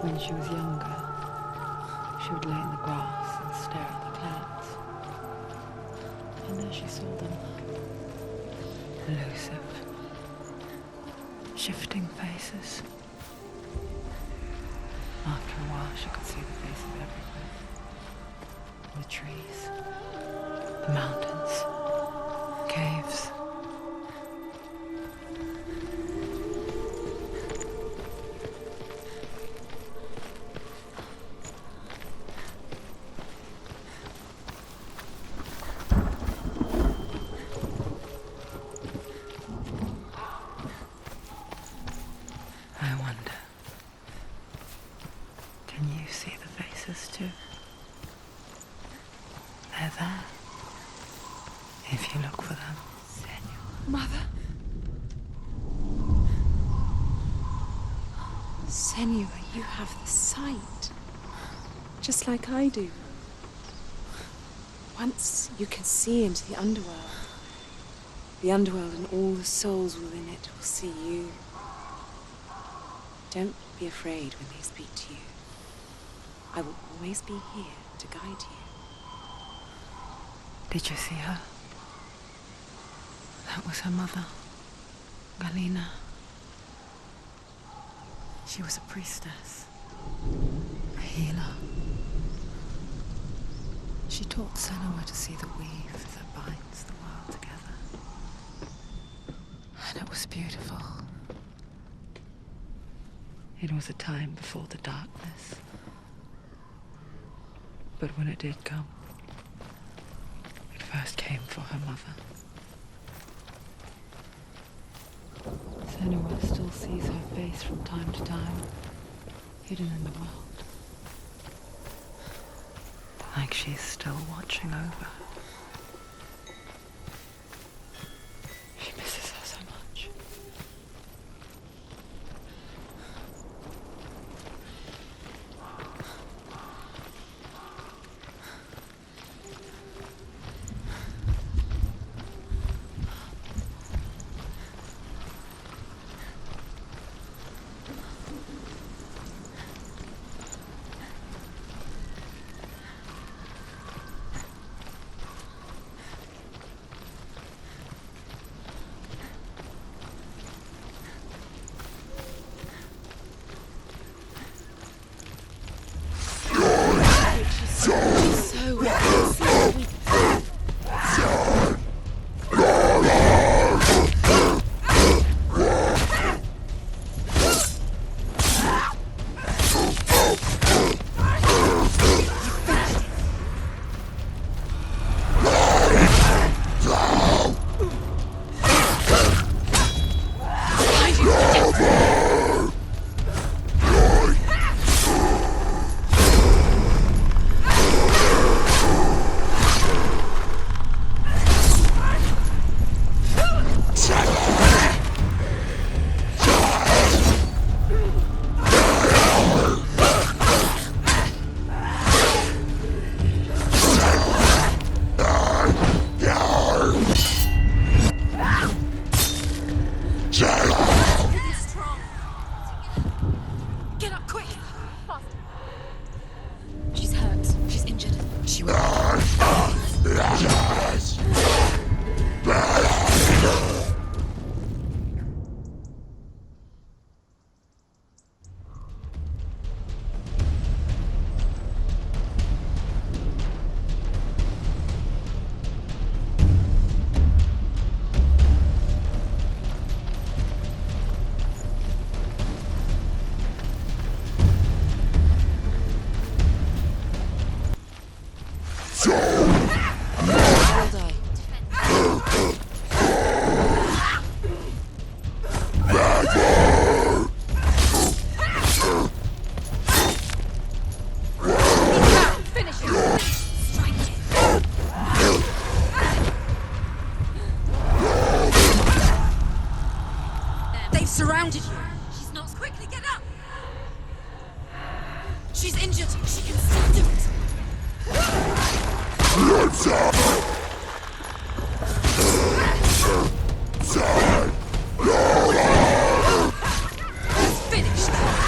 When she was younger, she would lay in the grass and stare at the clouds. And there she saw them. Elusive, shifting faces. After a while, she could see the faces everywhere. The trees, the mountains, caves. I wonder, can you see the faces too? They're there, if you look for them. Senua. Mother? Senua, you have the sight. Just like I do. Once you can see into the underworld and all the souls within it will see you. Don't be afraid when they speak to you. I will always be here to guide you. Did you see her? That was her mother, Galina. She was a priestess, a healer. She taught Senua to see the weave that binds the world together. And it was beautiful. It was a time before the darkness. But when it did come, it first came for her mother. Senua still sees her face from time to time, hidden in the world. Like she's still watching over her. She misses her so much. Surrounded you. She's not. Quickly, get up! She's injured. She can still do it. Finish that.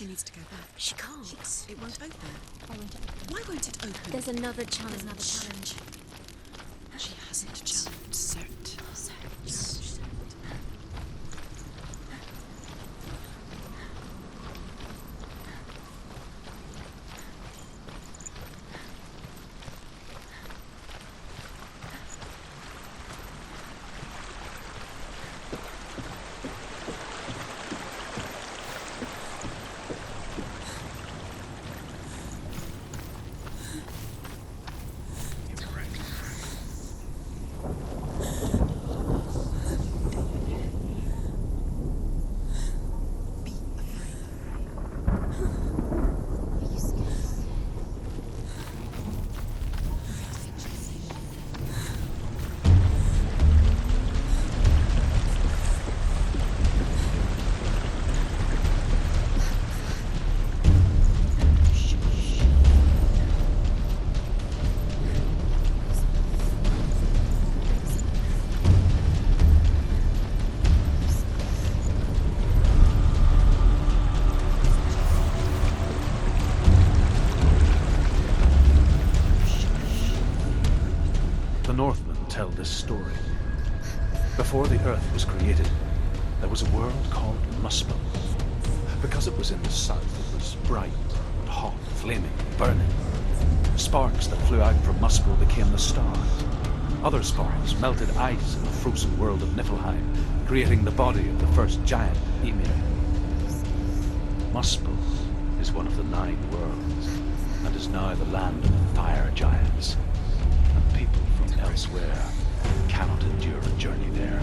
She needs to go back. She can't. It won't open. Why won't it? Why won't it open? There's another challenge. She hasn't challenged Cert. The Northmen tell this story. Before the Earth was created, there was a world called Muspel. Because it was in the south, it was bright and hot, flaming, burning. Sparks that flew out from Muspel became the stars. Other sparks melted ice in the frozen world of Niflheim, creating the body of the first giant, Ymir. Muspel is one of the 9 worlds, and is now the land of fire giants. And people from elsewhere cannot endure a journey there.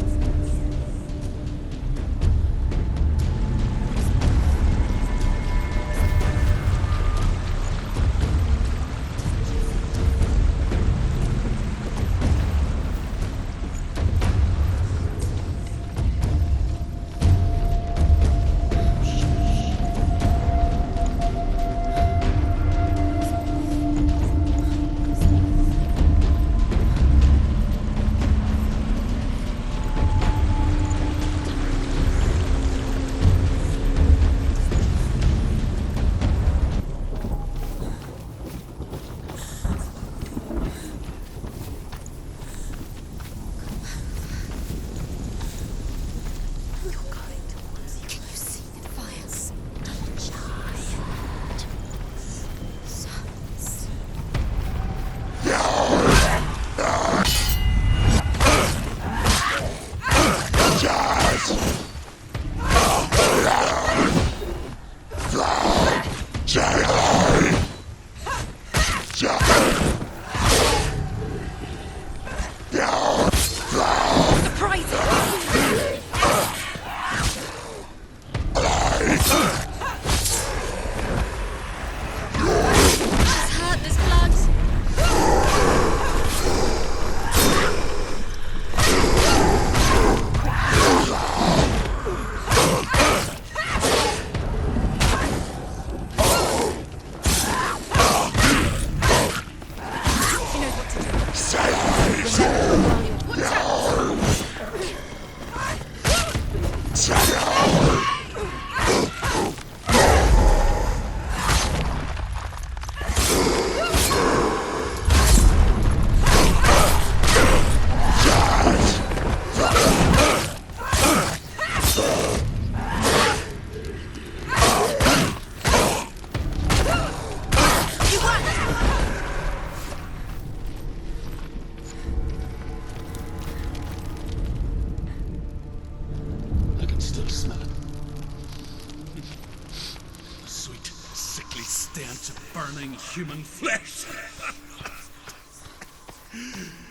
Human flesh.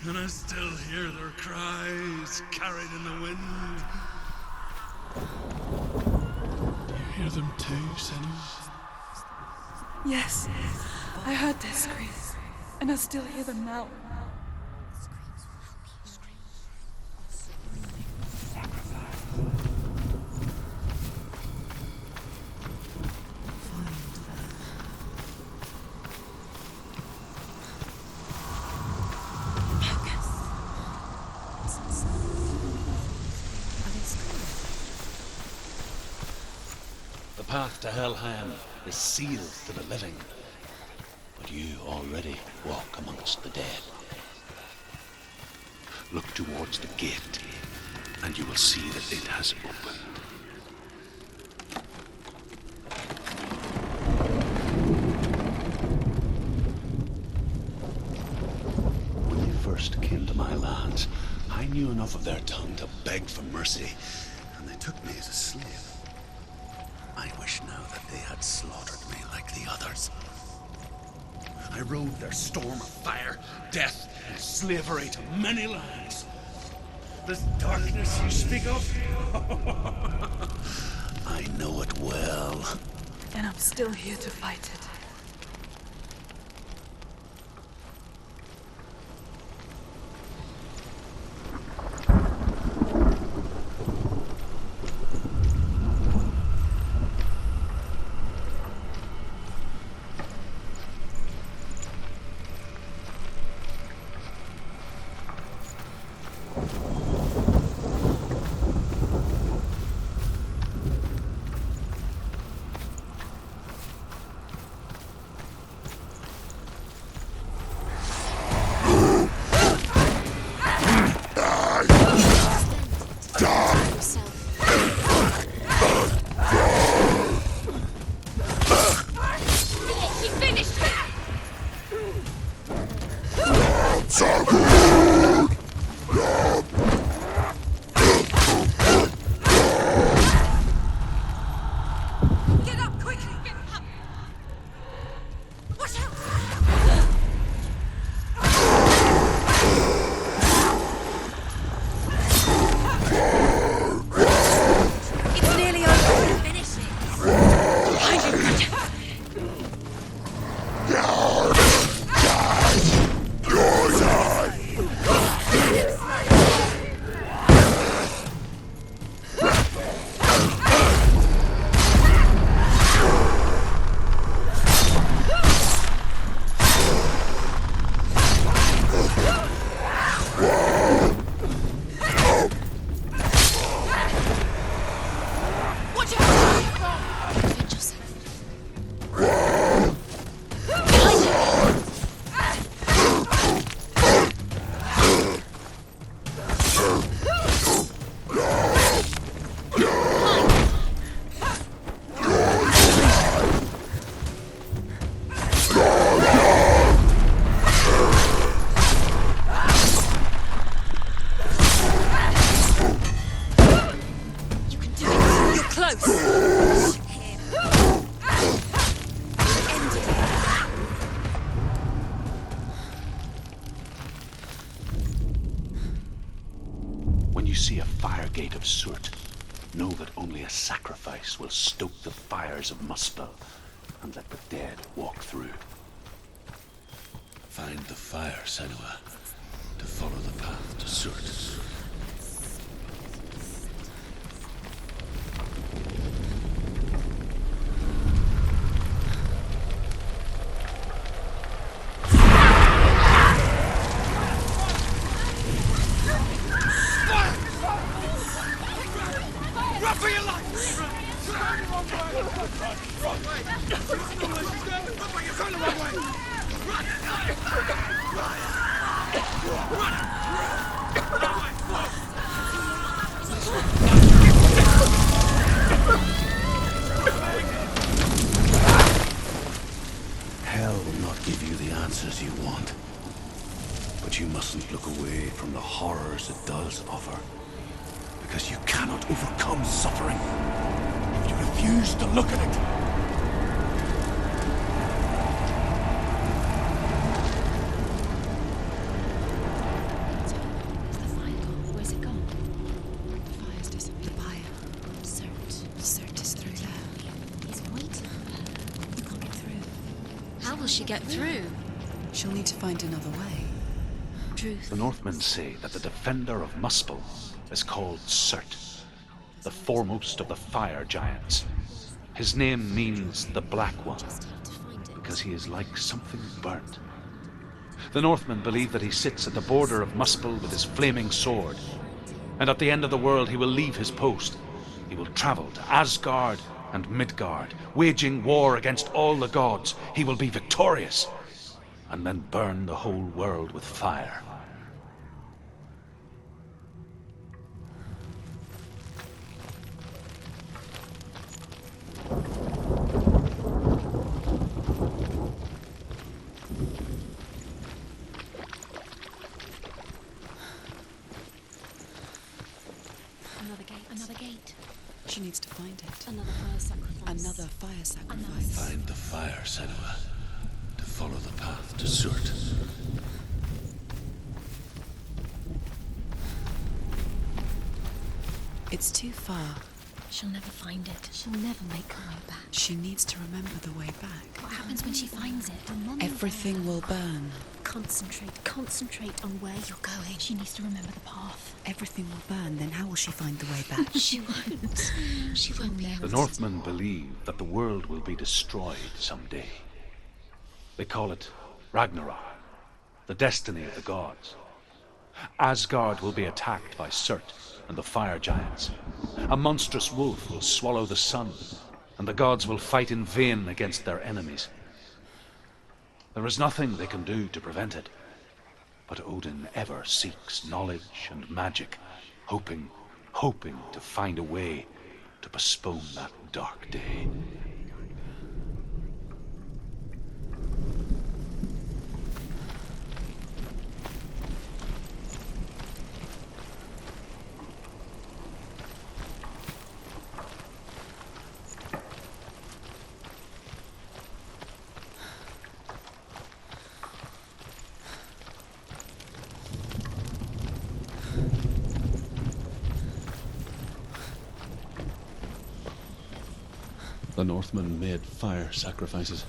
And I still hear their cries carried in the wind. Do you hear them too, Senua? Yes, I heard their screams, and I still hear them now. The path to Helheim is sealed to the living, but you already walk amongst the dead. Look towards the gate, and you will see that it has opened. When they first came to my lands, I knew enough of their tongue to beg for mercy, and they took me as a slave. I wish now that they had slaughtered me like the others. I rode their storm of fire, death, and slavery to many lands. This darkness you speak of? I know it well. And I'm still here to fight it. When you see a fire gate of soot, know that only a sacrifice will stoke the fires of Muspel and let the dead walk through. Find the fire, Senua, to follow the path to soot. Hell will not give you the answers you want, but you mustn't look away from the horrors it does offer, because you cannot overcome suffering if you refuse to look at it. She get through. She'll need to find another way. Truth. The Northmen say that the defender of Muspel is called Surt, the foremost of the fire giants. His name means the Black One, because he is like something burnt. The Northmen believe that he sits at the border of Muspel with his flaming sword, and at the end of the world he will leave his post. He will travel to Asgard and Midgard, waging war against all the gods. He will be victorious, and then burn the whole world with fire. Another gate. Another gate. She needs to find it. Another fire sacrifice. Another fire sacrifice. Find the fire, Senua, to follow the path to Surt. It's too far. She'll never find it. She'll never make her way back. She needs to remember the way back. What happens when she finds it? Everything will burn. Concentrate on where you're going. She needs to remember the path. Everything will burn, then how will she find the way back? She won't. She won't be able The to. Northmen believe that the world will be destroyed someday. They call it Ragnarok, the destiny of the gods. Asgard will be attacked by Surt and the fire giants. A monstrous wolf will swallow the sun, and the gods will fight in vain against their enemies. There is nothing they can do to prevent it, but Odin ever seeks knowledge and magic, hoping to find a way to postpone that dark day. The Northmen made fire sacrifices,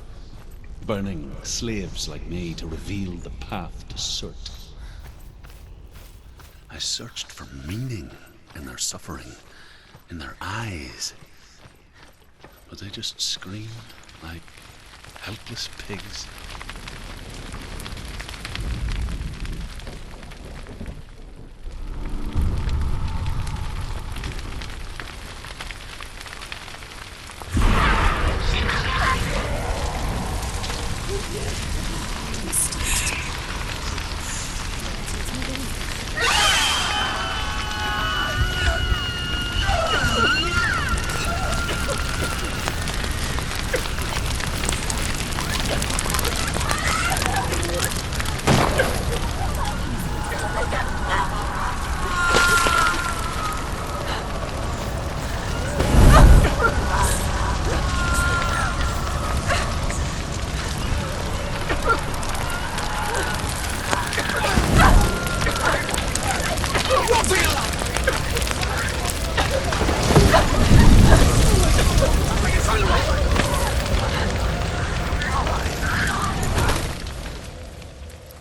burning slaves like me to reveal the path to Surt. I searched for meaning in their suffering, in their eyes, but they just screamed like helpless pigs.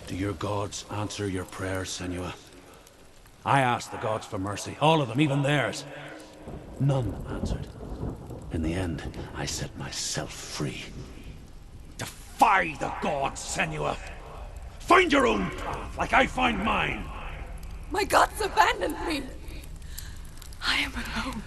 Do your gods answer your prayers, Senua? I asked the gods for mercy, all of them, even theirs. None answered. In the end, I set myself free. Defy the gods, Senua! Find your own path, like I find mine! My gods abandoned me. I am alone.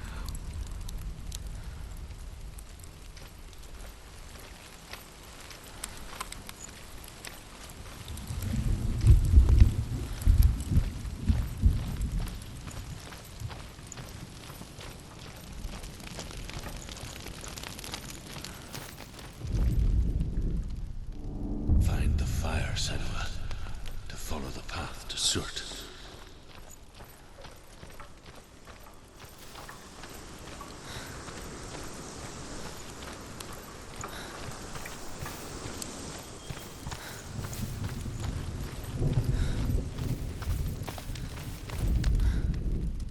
Find the fire, Senua, to follow the path to Surt.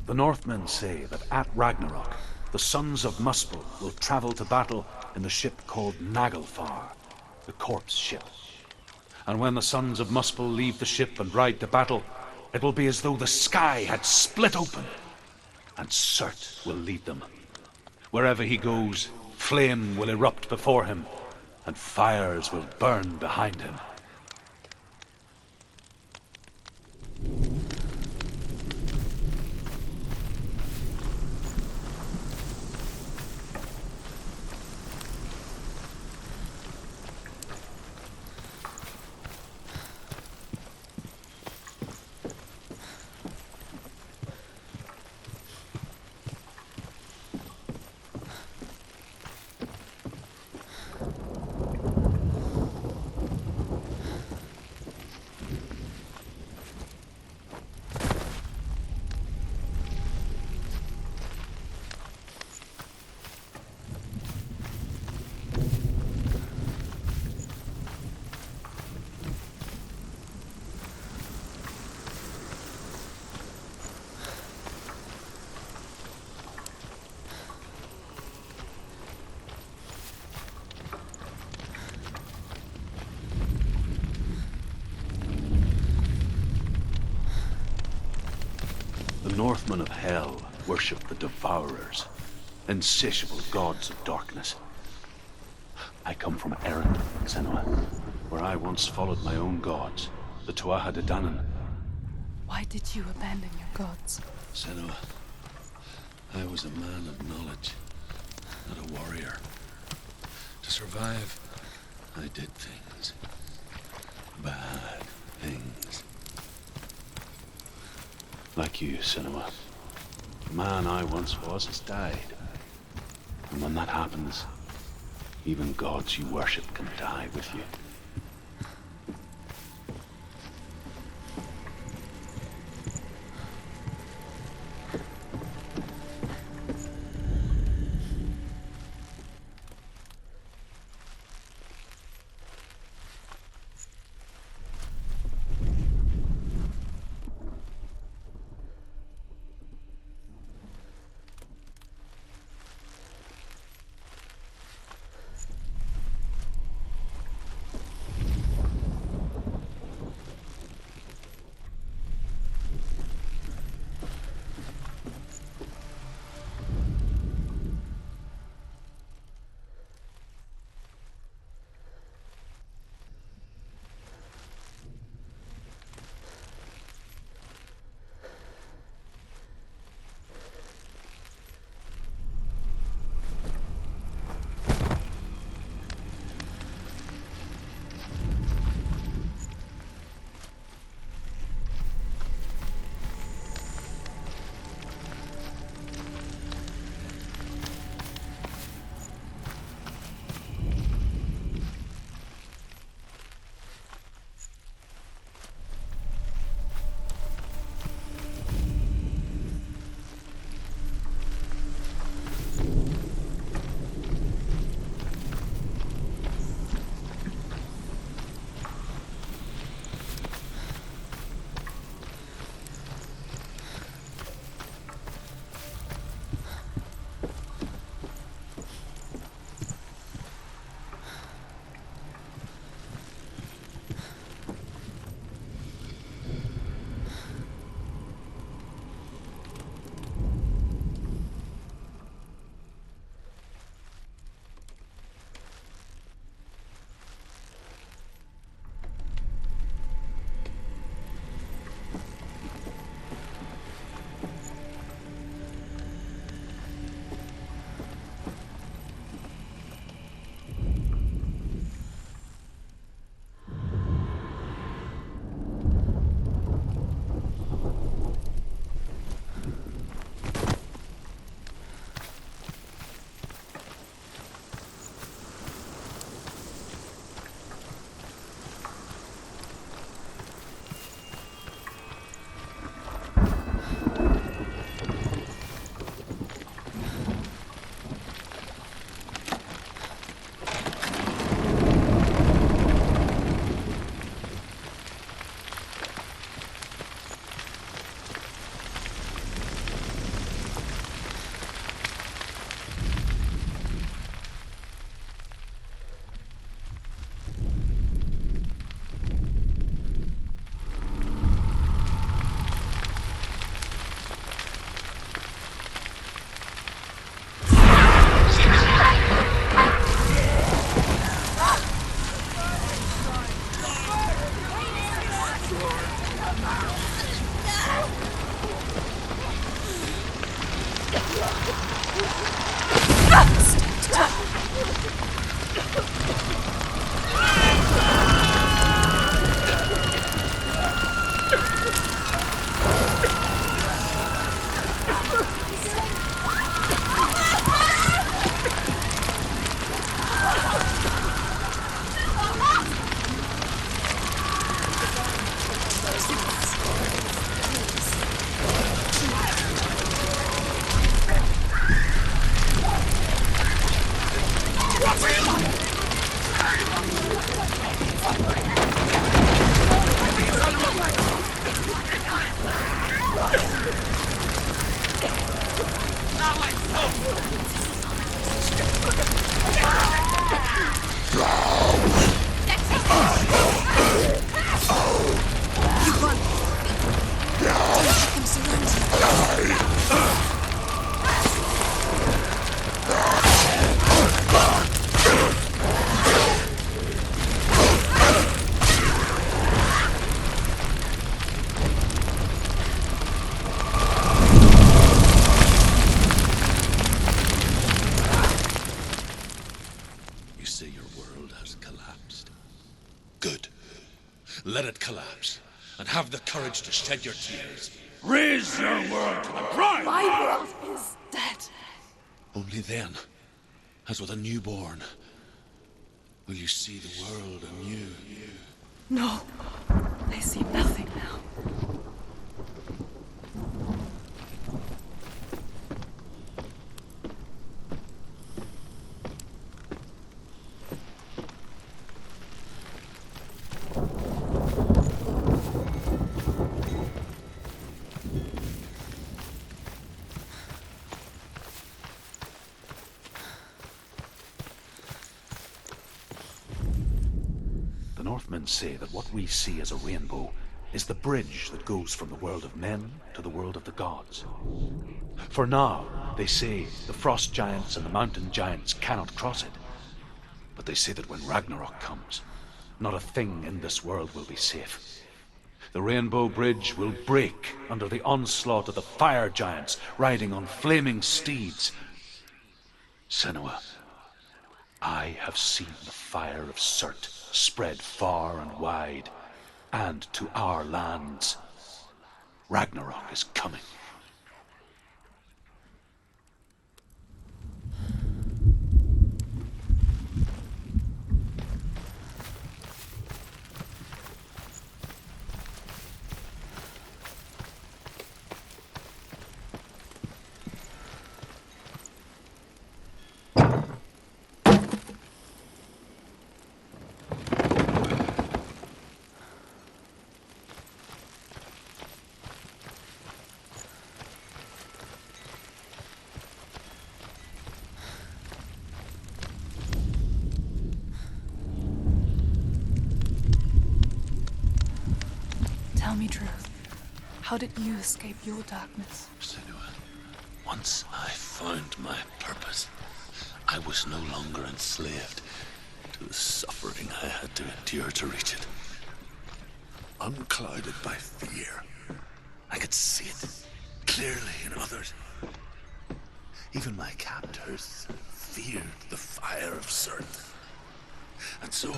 The Northmen say that at Ragnarok, the sons of Muspel will travel to battle in the ship called Naglfar, the corpse ship. And when the sons of Muspel leave the ship and ride to battle, it will be as though the sky had split open, and Surt will lead them. Wherever he goes, flame will erupt before him, and fires will burn behind him. Northmen of Hell worship the Devourers, insatiable gods of darkness. I come from Erin, Senua, where I once followed my own gods, the Tuatha De Danann. Why did you abandon your gods? Senua, I was a man of knowledge, not a warrior. To survive, I did things. Bad things. Like you, Senua. The man I once was has died. And when that happens, even gods you worship can die with you. Don't let them surround you. let it collapse, and have the courage to shed your tears. Raise your world to the ground! My world is dead. Only then, as with a newborn, will you see the world anew. No, I see nothing now. The Northmen say that what we see as a rainbow is the bridge that goes from the world of men to the world of the gods. For now, they say, the frost giants and the mountain giants cannot cross it. But they say that when Ragnarok comes, not a thing in this world will be safe. The rainbow bridge will break under the onslaught of the fire giants riding on flaming steeds. Senua, I have seen the fire of Surt spread far and wide, and to our lands. Ragnarok is coming. Tell me truth. How did you escape your darkness? Senua, once I found my purpose, I was no longer enslaved to the suffering I had to endure to reach it. Unclouded by fear, I could see it clearly in others. Even my captors feared the fire of Surt. And so,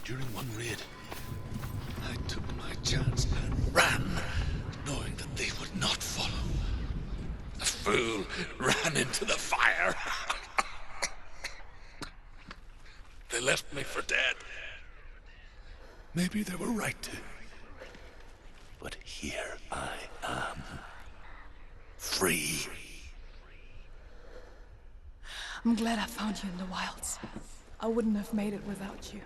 during one raid, I took my chance and ran, knowing that they would not follow. The fool ran into the fire. They left me for dead. Maybe they were right to. But here I am. Free. I'm glad I found you in the wilds. I wouldn't have made it without you.